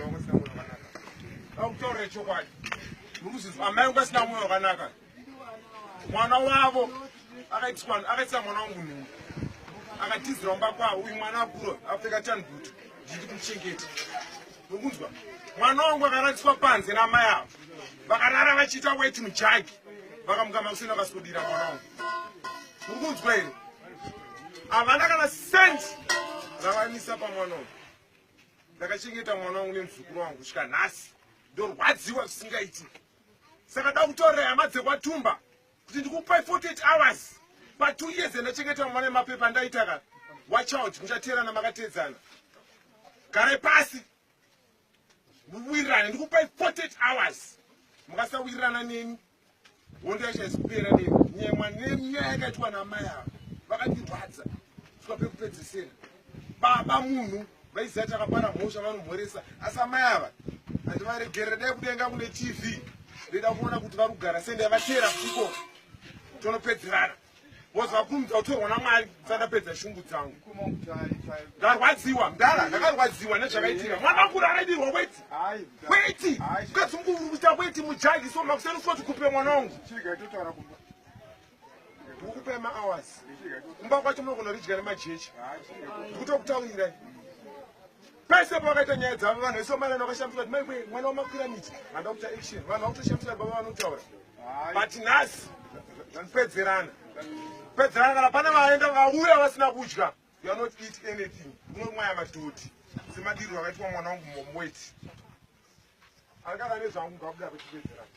wangu sina mwoyo wakanaka. Au kutaura chokwadi. Mukuzizwa amai wangu sina mwoyo wakanaka. Mwana wavo akaitisa mwana wangu nungu. Akatizira mba kwa uyu mwana akuro apfeka tanbutu. Ndiri kumuchengeta. Mukuzwa mwana wangu akaratiswa panze namai avo. Vakarara vachiita weti mujagi. Vakamukama kusina kasodira mwana wangu. Mukuzwa ere. Avana kana senti. Vakanisa pa mwana wangu. Ndakachengeta mwana wangu nemuzukuru wangu kusvika nhasi. Ndorwadziwa zvisingaiti. Saka ndakutorera hama dzekwatumba kuti ndikupai 48 hours. Pa 2 years ndachengeta mwana mapepa ndaitaka. Watch out, muchateerana makatedzana. Garai pasi. Muwirirane ndikupai 48 hours. Mukasawirirana neni. Hondo yachaisipera neni. Nyemwa nenyaya yakaitwa namai avo. Vakandirwadza. Kusvika pekupedzisira. Baba munhu vaiziva takapara mhosva vanomhoresa. Asi amai ava handivaregerera dai kudenga kune TV. Ndida kuona kuti vari kugara sei ndaivatera kuko. Tonopedzerana. Wozva kumudza kutorwa naMwari sandapedza shungu dzangu. Ndarwadziwa, ndakarwadziwa nezvakaitika. Mwana wangu akaidirwa weti. Weti. Ukadzungurusa weti mujagi so makuseniswa tikupe mwana wangu. Ukupe ma-hours. Kumba kwacho munoridya nemajechi. Ndikutokutaurirai. Pese pakaita nyaya dzavo vanhu vese vamarana vakashamisa kuti mai mwana wamapiramidi handa kuita action. Vanhu vakutoshamisa baba vanotaura. But nhasi ndipedzerana. Pedzerana kana pane vaenda vauya vasina kudya. You are not eat anything. Unomwaya madhoti. Semadiriro akaitwa mwana wangu momweti. Angara nezvangu ngakuda vachipedzerana.